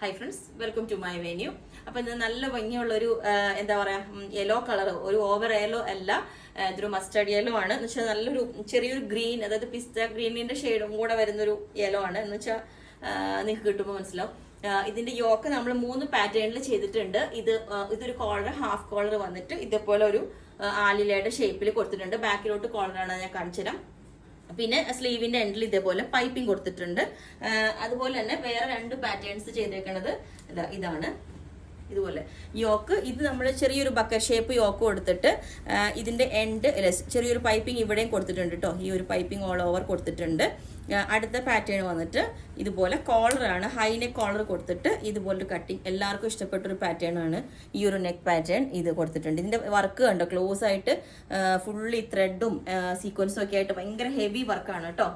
High friends, welcome to my venue. അപ്പൊ ഇന്ന് നല്ല ഭംഗിയുള്ളൊരു എന്താ പറയാ യെല്ലോ കളർ, ഒരു ഓവർ യെല്ലോ അല്ല, ഇതൊരു മസ്റ്റർഡ് യെല്ലോ ആണ്. എന്ന് വെച്ചാൽ നല്ലൊരു ചെറിയൊരു ഗ്രീൻ, അതായത് പിസ്ത ഗ്രീനിന്റെ ഷെയ്ഡും കൂടെ വരുന്നൊരു യെല്ലോ ആണ്. എന്ന് വെച്ചാൽ നിങ്ങൾക്ക് കിട്ടുമ്പോൾ മനസ്സിലാവും. ഇതിന്റെ യോക്ക് നമ്മൾ 3 പാറ്റേണിൽ ചെയ്തിട്ടുണ്ട്. ഇതൊരു കോളർ, ഹാഫ് കോളർ വന്നിട്ട് ഇതേപോലെ ഒരു ആലിലയുടെ ഷേപ്പിൽ കൊടുത്തിട്ടുണ്ട്. ബാക്കിലോട്ട് കോളറാണ് ഞാൻ കാണിച്ചു തരാം. പിന്നെ സ്ലീവിന്റെ എൻഡിൽ ഇതേപോലെ പൈപ്പിംഗ് കൊടുത്തിട്ടുണ്ട്. അതുപോലെ തന്നെ വേറെ 2 പാറ്റേൺസ് ചെയ്തേക്കുന്നത് ഇതാണ്. ഇതുപോലെ യോക്ക്, ഇത് നമ്മൾ ചെറിയൊരു ബക്കറ്റ് ഷേപ്പ് യോക്ക് കൊടുത്തിട്ട് ഇതിന്റെ എൻഡ് ചെറിയൊരു പൈപ്പിംഗ് ഇവിടെയും കൊടുത്തിട്ടുണ്ട് കേട്ടോ. ഈ ഒരു പൈപ്പിംഗ് ഓൾ ഓവർ കൊടുത്തിട്ടുണ്ട്. അടുത്ത പാറ്റേൺ വന്നിട്ട് ഇതുപോലെ കോളറാണ്, ഹൈ നെക്ക് കോളർ കൊടുത്തിട്ട് ഇതുപോലൊരു കട്ടിങ്. എല്ലാവർക്കും ഇഷ്ടപ്പെട്ടൊരു പാറ്റേൺ ആണ് ഈ ഒരു നെക്ക് പാറ്റേൺ. ഇത് കൊടുത്തിട്ടുണ്ട്. ഇതിന്റെ വർക്ക് കണ്ടോ, ക്ലോസ് ആയിട്ട് ഫുള്ളി ത്രെഡും സീക്വൻസും ഒക്കെ ആയിട്ട് ഭയങ്കര ഹെവി വർക്കാണ് കേട്ടോ.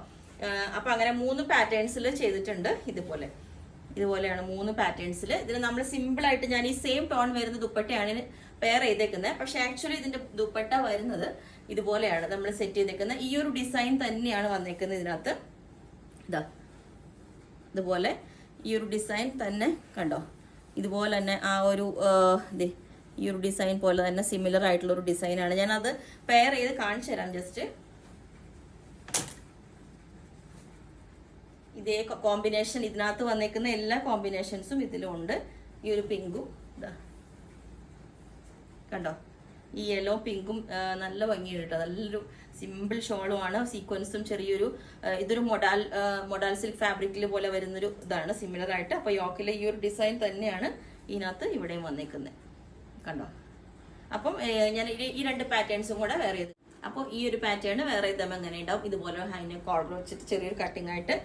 അപ്പൊ അങ്ങനെ 3 പാറ്റേൺസിൽ ചെയ്തിട്ടുണ്ട്. ഇതുപോലെയാണ് 3 പാറ്റേൺസിൽ. ഇതിന് നമ്മൾ സിമ്പിൾ ആയിട്ട് ഞാൻ ഈ സെയിം ടോൺ വരുന്ന ദുപ്പട്ടയാണ് പെയർ ചെയ്തേക്കുന്നത്. പക്ഷെ ആക്ച്വലി ഇതിന്റെ ദുപ്പട്ട വരുന്നത് ഇതുപോലെയാണ് നമ്മൾ സെറ്റ് ചെയ്തേക്കുന്നത്. ഈ ഒരു ഡിസൈൻ തന്നെയാണ് വന്നേക്കുന്നത് ഇതിനകത്ത്. ഇതുപോലെ ഈ ഒരു ഡിസൈൻ തന്നെ കണ്ടോ. ഇതുപോലെ തന്നെ ആ ഒരു ഈ ഒരു ഡിസൈൻ പോലെ തന്നെ സിമിലർ ആയിട്ടുള്ള ഒരു ഡിസൈനാണ്. ഞാനത് പെയർ ചെയ്ത് കാണിച്ചു തരാം. ജസ്റ്റ് ഇതേ കോമ്പിനേഷൻ, ഇതിനകത്ത് വന്നേക്കുന്ന എല്ലാ കോമ്പിനേഷൻസും ഇതിലും ഉണ്ട്. ഈ ഒരു പിങ്കും കണ്ടോ, ഈ യെല്ലോ പിങ്കും നല്ല ഭംഗിയുണ്ട് കേട്ടോ. നല്ലൊരു സിമ്പിൾ ഷോളുമാണ്. സീക്വൻസും ചെറിയൊരു ഇതൊരു മൊഡാൽ സിൽക്ക് ഫാബ്രിക്കിൽ പോലെ വരുന്നൊരു ഇതാണ് സിമിലർ ആയിട്ട്. അപ്പൊ യോക്കിലെ ഈ ഒരു ഡിസൈൻ തന്നെയാണ് ഇതിനകത്ത് ഇവിടെയും വന്നേക്കുന്നത് കണ്ടോ. അപ്പം ഞാൻ ഈ 2 പാറ്റേൺസും കൂടെ വേറെ ചെയ്ത്. അപ്പോൾ ഈ ഒരു പാറ്റേൺ വേറെ ചെയ്താൽ എങ്ങനെ ഉണ്ടാവും, ഇതുപോലെ ഹൈനെ കോളർ വെച്ചിട്ട് ചെറിയൊരു കട്ടിങ് ആയിട്ട്.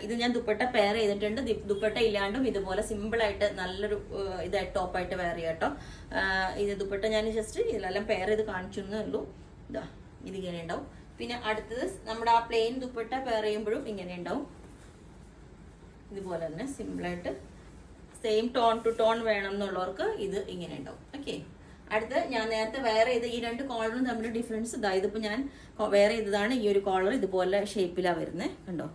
ഇത് ഞാൻ ദുപ്പട്ട പെയർ ചെയ്തിട്ടുണ്ട്. ദുപ്പട്ട ഇല്ലാണ്ടും ഇതുപോലെ സിമ്പിൾ ആയിട്ട് നല്ലൊരു ഇതായിട്ട് ടോപ്പായിട്ട് വെയർ ചെയ്യാം കേട്ടോ. ഇത് ദുപ്പട്ട ഞാൻ ജസ്റ്റ് ഇതിലെല്ലാം പെയർ ചെയ്ത് കാണിച്ചെന്നേ ഉള്ളൂ. ഇതിങ്ങനെ ഉണ്ടാവും. പിന്നെ അടുത്തത് നമ്മുടെ ആ പ്ലെയിൻ ദുപ്പട്ട പെയർ ചെയ്യുമ്പോഴും ഇങ്ങനെ ഉണ്ടാവും. ഇതുപോലെ തന്നെ സിമ്പിളായിട്ട് സെയിം ടോൺ ടു ടോൺ വേണം എന്നുള്ളവർക്ക് ഇത് ഇങ്ങനെ ഉണ്ടാവും. ഓക്കെ, അടുത്ത് ഞാൻ നേരത്തെ വേറെ ചെയ്ത് ഈ 2 കോളറും തമ്മിൽ ഡിഫറൻസ് ഇതിപ്പോ ഞാൻ വേറെ ചെയ്തതാണ്. ഈ ഒരു കോളർ ഇതുപോലെ ഷേപ്പിലാണ് വരുന്നത് കണ്ടോ,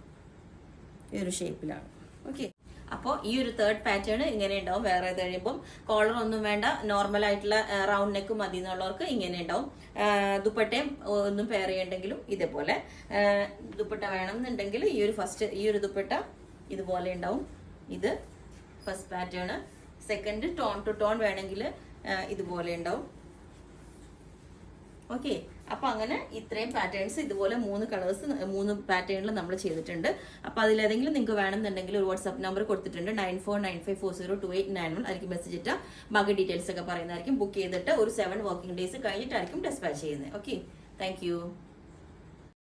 ഈ ഒരു ഷേപ്പിലാണ്. ഓക്കെ, അപ്പോൾ ഈ ഒരു 3rd പാറ്റേൺ ഇങ്ങനെ ഉണ്ടാവും. വേറെ ചെയ്ത് കഴിയുമ്പോൾ കോളർ ഒന്നും വേണ്ട, നോർമൽ ആയിട്ടുള്ള റൗണ്ട് നെക്ക് മതി എന്നുള്ളവർക്ക് ഇങ്ങനെ ഉണ്ടാവും. ദുപ്പട്ടയും ഒന്നും പെയർ ചെയ്യണ്ടെങ്കിലും ഇതേപോലെ ദുപ്പട്ട വേണം എന്നുണ്ടെങ്കിൽ ഈ ഒരു ദുപ്പട്ട ഇതുപോലെ ഉണ്ടാവും. ഇത് first pattern. Second tone to tone വേണമെങ്കിൽ ഇതുപോലെ ഉണ്ടാവും. ഓക്കെ, അപ്പൊ അങ്ങനെ ഇത്രയും പാറ്റേൺസ് ഇതുപോലെ 3 കളേഴ്സ് 3 പാറ്റേണിൽ നമ്മൾ ചെയ്തിട്ടുണ്ട്. അപ്പൊ അതിലേതെങ്കിലും നിങ്ങൾക്ക് വേണമെന്നുണ്ടെങ്കിൽ ഒരു വാട്സ്ആപ്പ് നമ്പർ കൊടുത്തിട്ടുണ്ട്, 9495402891. ആയിരിക്കും മെസ്സേജ് ഇട്ടാൽ ബാക്കി ഡീറ്റെയിൽസ് ഒക്കെ പറയുന്നതായിരിക്കും. ബുക്ക് ചെയ്തിട്ട് ഒരു 7 വർക്കിംഗ് ഡേയ്സ് കഴിഞ്ഞിട്ടായിരിക്കും ഡെസ്പാച്ച് ചെയ്യുന്നത്. Okay, thank